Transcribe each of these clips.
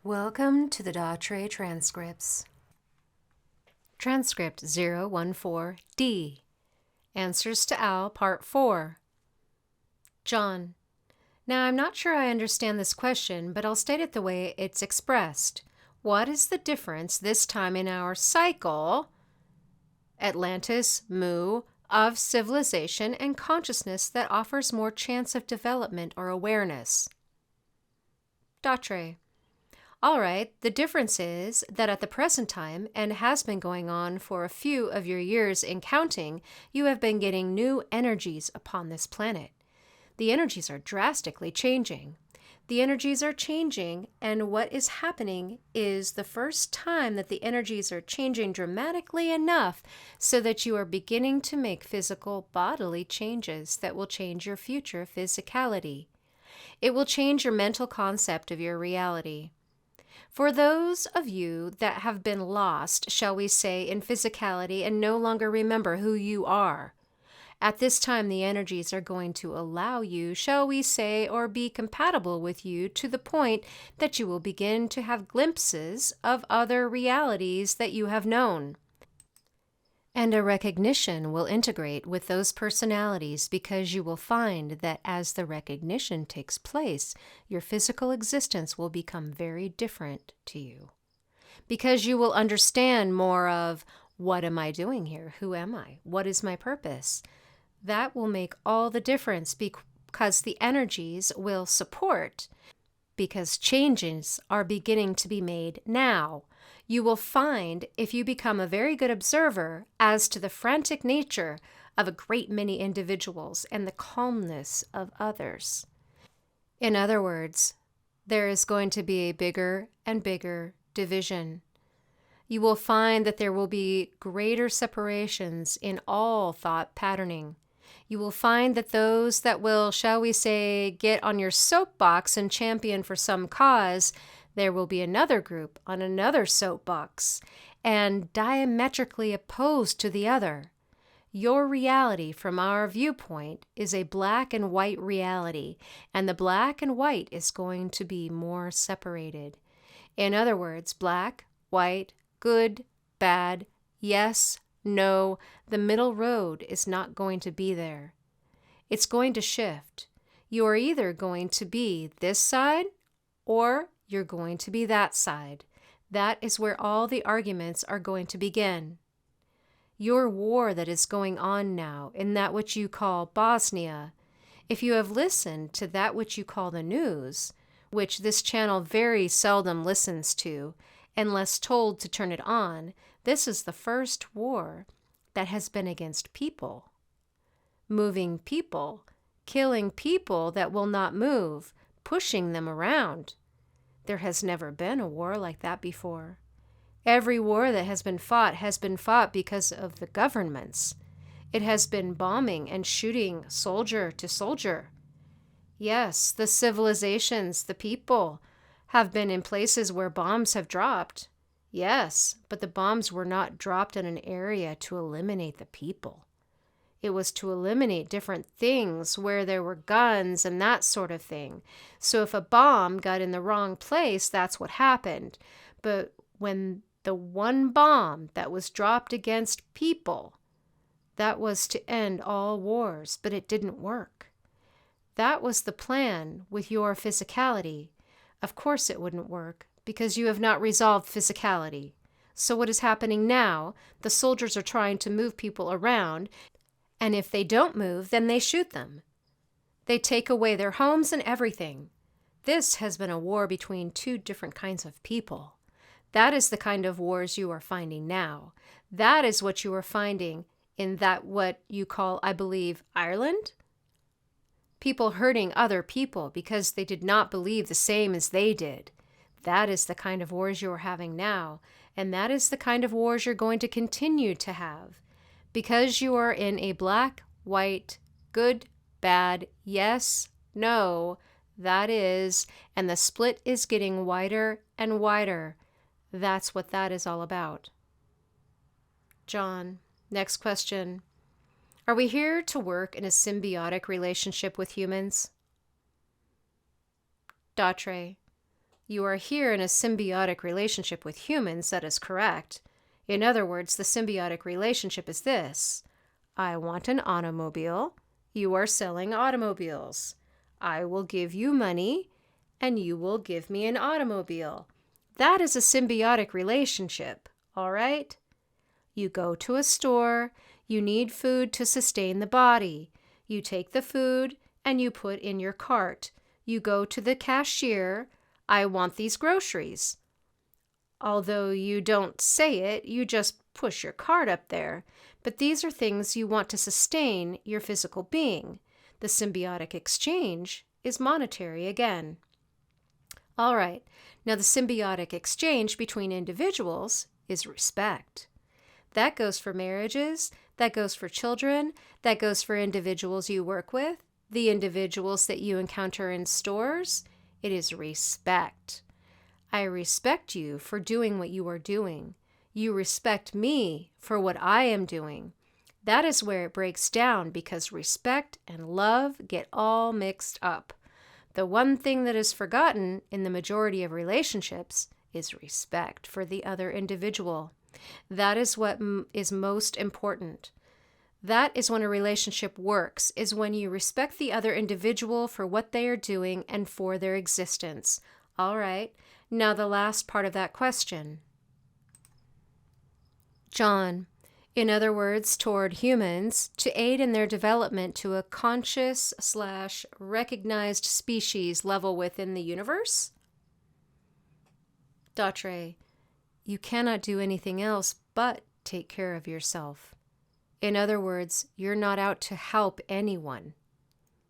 Welcome to the Daughtry Transcripts. Transcript 014D. Answers to Al, Part 4. John. Now, I'm not sure I understand this question, but I'll state it the way it's expressed. What is the difference this time in our cycle, Atlantis, Mu, of civilization and consciousness that offers more chance of development or awareness? Daughtry. All right, the difference is that at the present time, and has been going on for a few of your years in counting, you have been getting new energies upon this planet. The energies are drastically changing. The energies are changing, and what is happening is the first time that the energies are changing dramatically enough so that you are beginning to make physical bodily changes that will change your future physicality. It will change your mental concept of your reality. For those of you that have been lost, shall we say, in physicality and no longer remember who you are, at this time the energies are going to allow you, shall we say, or be compatible with you to the point that you will begin to have glimpses of other realities that you have known. And a recognition will integrate with those personalities because you will find that as the recognition takes place, your physical existence will become very different to you. Because you will understand more of, what am I doing here? Who am I? What is my purpose? That will make all the difference because the energies will support, because changes are beginning to be made now. You will find, if you become a very good observer as to the frantic nature of a great many individuals and the calmness of others. In other words, there is going to be a bigger and bigger division. You will find that there will be greater separations in all thought patterning. You will find that those that will, shall we say, get on your soapbox and champion for some cause, there will be another group on another soapbox, and diametrically opposed to the other. Your reality from our viewpoint is a black and white reality, and the black and white is going to be more separated. In other words, black, white, good, bad, yes, no, the middle road is not going to be there. It's going to shift. You are either going to be this side or you're going to be that side. That is where all the arguments are going to begin. Your war that is going on now in that which you call Bosnia, if you have listened to that which you call the news, which this channel very seldom listens to, unless told to turn it on, this is the first war that has been against people. Moving people, killing people that will not move, pushing them around. There has never been a war like that before. Every war that has been fought because of the governments. It has been bombing and shooting soldier to soldier. Yes, the civilizations, the people, have been in places where bombs have dropped. Yes, but the bombs were not dropped in an area to eliminate the people. It was to eliminate different things where there were guns and that sort of thing. So if a bomb got in the wrong place, that's what happened. But when the one bomb that was dropped against people, that was to end all wars, but it didn't work. That was the plan with your physicality. Of course it wouldn't work, because you have not resolved physicality. So what is happening now, the soldiers are trying to move people around, and if they don't move, then they shoot them. They take away their homes and everything. This has been a war between two different kinds of people. That is the kind of wars you are finding now. That is what you are finding in that what you call, I believe, Ireland? People hurting other people because they did not believe the same as they did. That is the kind of wars you are having now, and that is the kind of wars you're going to continue to have. Because you are in a black, white, good, bad, yes, no, that is, and the split is getting wider and wider. That's what that is all about. John, next question. Are we here to work in a symbiotic relationship with humans? Daughtry. You are here in a symbiotic relationship with humans, that is correct. In other words, the symbiotic relationship is this. I want an automobile. You are selling automobiles. I will give you money, and you will give me an automobile. That is a symbiotic relationship, all right? You go to a store. You need food to sustain the body. You take the food and you put in your cart. You go to the cashier. I want these groceries. Although you don't say it, you just push your cart up there. But these are things you want to sustain your physical being. The symbiotic exchange is monetary again. All right, now the symbiotic exchange between individuals is respect. That goes for marriages, that goes for children, that goes for individuals you work with, the individuals that you encounter in stores. It is respect. I respect you for doing what you are doing. You respect me for what I am doing. That is where it breaks down because respect and love get all mixed up. The one thing that is forgotten in the majority of relationships is respect for the other individual. That is what is most important. That is when a relationship works, is when you respect the other individual for what they are doing and for their existence. All right, now the last part of that question. John, in other words, toward humans, to aid in their development to a conscious/recognized species level within the universe? Dautre, you cannot do anything else but take care of yourself. In other words, you're not out to help anyone.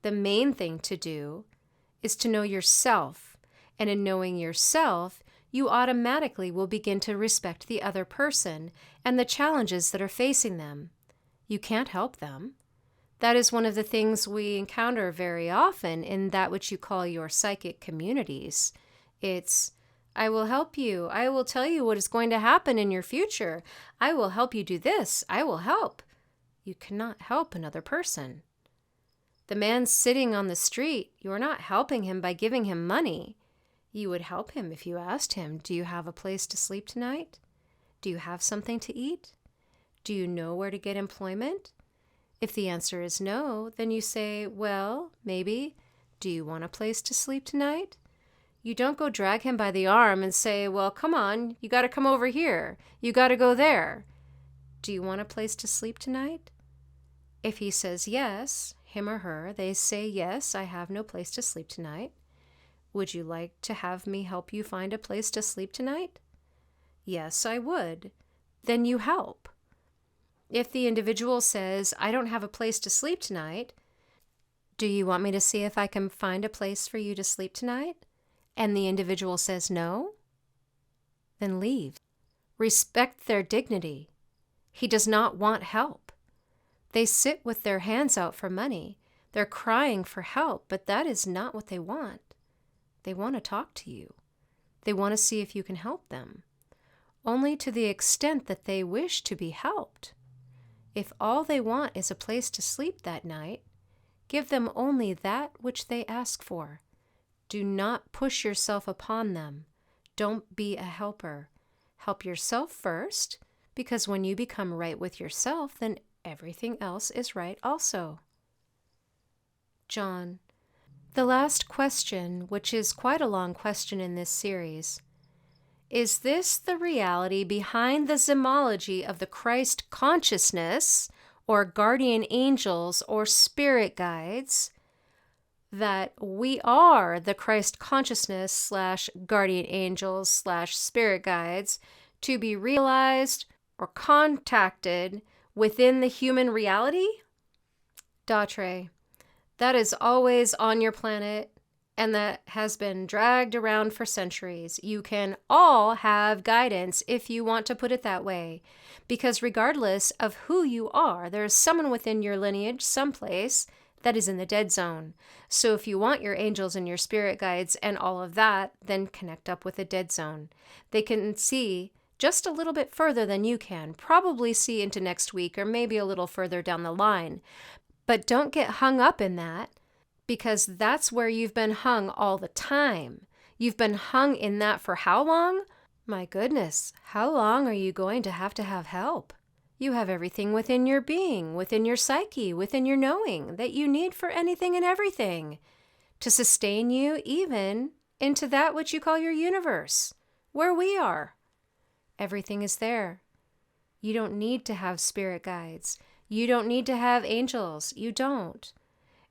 The main thing to do is to know yourself, and in knowing yourself, you automatically will begin to respect the other person and the challenges that are facing them. You can't help them. That is one of the things we encounter very often in that which you call your psychic communities. It's, I will help you. I will tell you what is going to happen in your future. I will help you do this. I will help. You cannot help another person. The man sitting on the street, you are not helping him by giving him money. You would help him if you asked him, do you have a place to sleep tonight? Do you have something to eat? Do you know where to get employment? If the answer is no, then you say, well, maybe, do you want a place to sleep tonight? You don't go drag him by the arm and say, well, come on, you got to come over here. You got to go there. Do you want a place to sleep tonight? If he says yes, him or her, they say, yes, I have no place to sleep tonight. Would you like to have me help you find a place to sleep tonight? Yes, I would. Then you help. If the individual says, I don't have a place to sleep tonight, do you want me to see if I can find a place for you to sleep tonight? And the individual says no? Then leave. Respect their dignity. He does not want help. They sit with their hands out for money. They're crying for help, but that is not what they want. They want to talk to you. They want to see if you can help them, only to the extent that they wish to be helped. If all they want is a place to sleep that night, give them only that which they ask for. Do not push yourself upon them. Don't be a helper. Help yourself first, because when you become right with yourself, then everything else is right also. John, the last question, which is quite a long question in this series, is this the reality behind the zymology of the Christ consciousness, or guardian angels, or spirit guides, that we are the Christ consciousness / guardian angels / spirit guides to be realized or contacted within the human reality? Dautre, that is always on your planet, and that has been dragged around for centuries. You can all have guidance if you want to put it that way, because regardless of who you are, there is someone within your lineage someplace that is in the dead zone. So if you want your angels and your spirit guides and all of that, then connect up with the dead zone. They can see just a little bit further than you can, probably see into next week or maybe a little further down the line. But don't get hung up in that, because that's where you've been hung all the time. You've been hung in that for how long? My goodness, how long are you going to have help? You have everything within your being, within your psyche, within your knowing that you need for anything and everything to sustain you even into that which you call your universe, where we are. Everything is there. You don't need to have spirit guides. You don't need to have angels. You don't.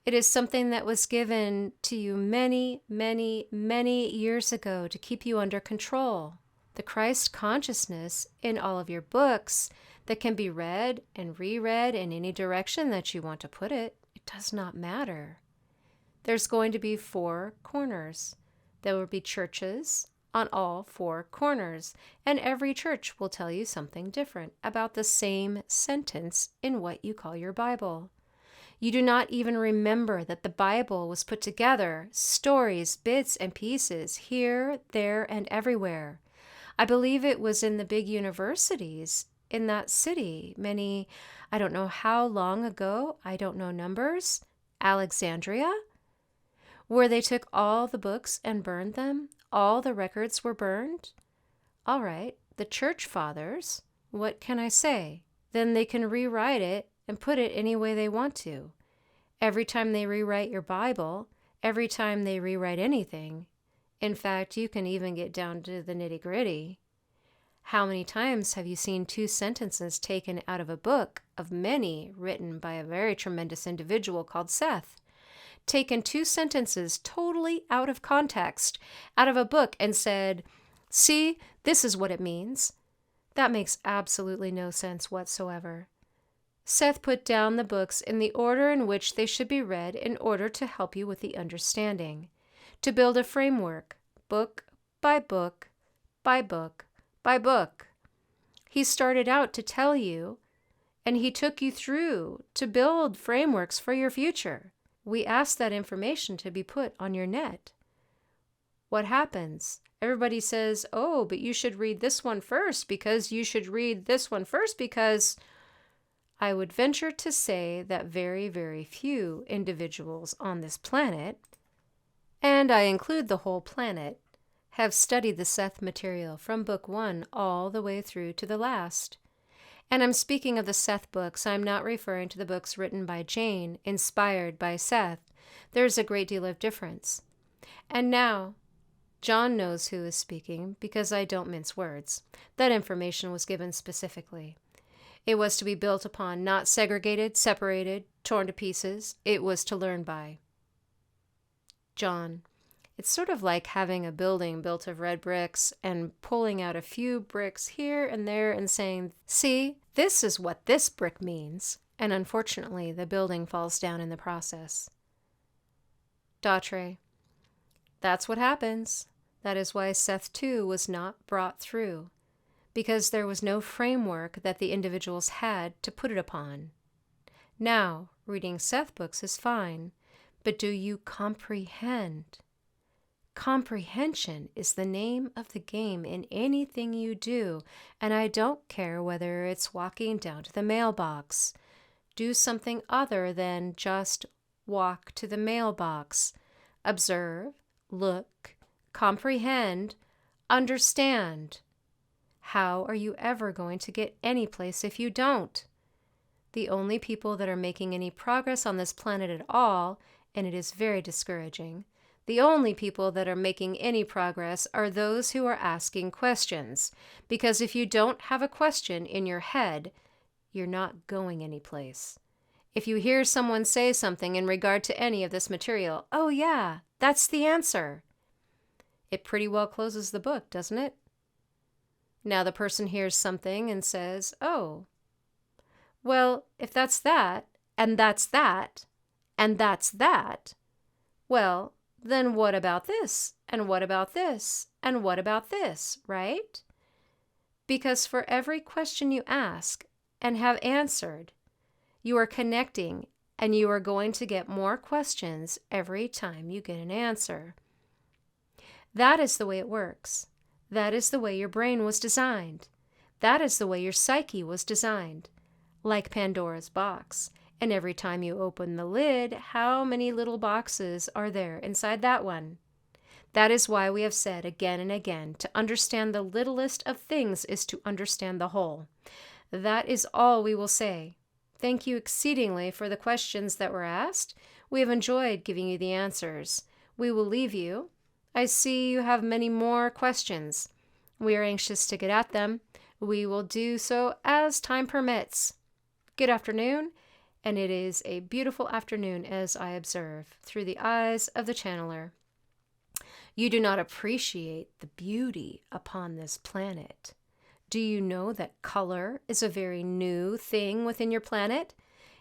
It is something that was given to you many, many, many years ago to keep you under control. The Christ consciousness in all of your books that can be read and reread in any direction that you want to put it, it does not matter. There's going to be 4 corners. There will be churches on all 4 corners, and every church will tell you something different about the same sentence in what you call your Bible. You do not even remember that the Bible was put together, stories, bits and pieces, here, there, and everywhere. I believe it was in the big universities in that city I don't know how long ago, I don't know numbers, Alexandria, where they took all the books and burned them. All the records were burned. All right, the church fathers, what can I say? Then they can rewrite it and put it any way they want to. Every time they rewrite your Bible, every time they rewrite anything, in fact, you can even get down to the nitty-gritty. How many times have you seen 2 sentences taken out of a book of many written by a very tremendous individual called Seth? Taken 2 sentences totally out of context, out of a book, and said, see, this is what it means. That makes absolutely no sense whatsoever. Seth put down the books in the order in which they should be read in order to help you with the understanding, to build a framework, book by book by book by book. He started out to tell you, and he took you through to build frameworks for your future. We ask that information to be put on your net. What happens? Everybody says, oh, but you should read this one first because you should read this one first because... I would venture to say that very, very few individuals on this planet, and I include the whole planet, have studied the Seth material from book 1 all the way through to the last. And I'm speaking of the Seth books. I'm not referring to the books written by Jane, inspired by Seth. There's a great deal of difference. And now, John knows who is speaking because I don't mince words. That information was given specifically. It was to be built upon, not segregated, separated, torn to pieces. It was to learn by. John. It's sort of like having a building built of red bricks and pulling out a few bricks here and there and saying, see, this is what this brick means. And unfortunately, the building falls down in the process. Dautre. That's what happens. That is why Seth too was not brought through, because there was no framework that the individuals had to put it upon. Now, reading Seth books is fine, but do you comprehend? Comprehension is the name of the game in anything you do, and I don't care whether it's walking down to the mailbox. Do something other than just walk to the mailbox. Observe, look, comprehend, understand. How are you ever going to get any place if you don't? The only people that are making any progress on this planet at all, and it is very discouraging, the only people that are making any progress are those who are asking questions. Because if you don't have a question in your head, you're not going anyplace. If you hear someone say something in regard to any of this material, oh yeah, that's the answer. It pretty well closes the book, doesn't it? Now the person hears something and says, oh, well, if that's that, and that's that, and that's that, well, then what about this, and what about this, and what about this, right? Because for every question you ask and have answered, you are connecting, and you are going to get more questions every time you get an answer. That is the way it works. That is the way your brain was designed. That is the way your psyche was designed. Like Pandora's box. And every time you open the lid, how many little boxes are there inside that one? That is why we have said again and again, to understand the littlest of things is to understand the whole. That is all we will say. Thank you exceedingly for the questions that were asked. We have enjoyed giving you the answers. We will leave you. I see you have many more questions. We are anxious to get at them. We will do so as time permits. Good afternoon, and it is a beautiful afternoon as I observe through the eyes of the channeler. You do not appreciate the beauty upon this planet. Do you know that color is a very new thing within your planet?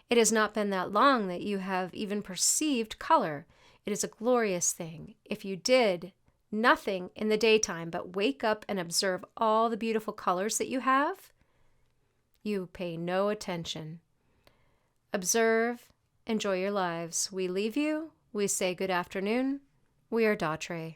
It has not been that long that you have even perceived color. It is a glorious thing. If you did nothing in the daytime but wake up and observe all the beautiful colors that you have, you pay no attention. Observe, enjoy your lives. We leave you. We say good afternoon. We are Datre.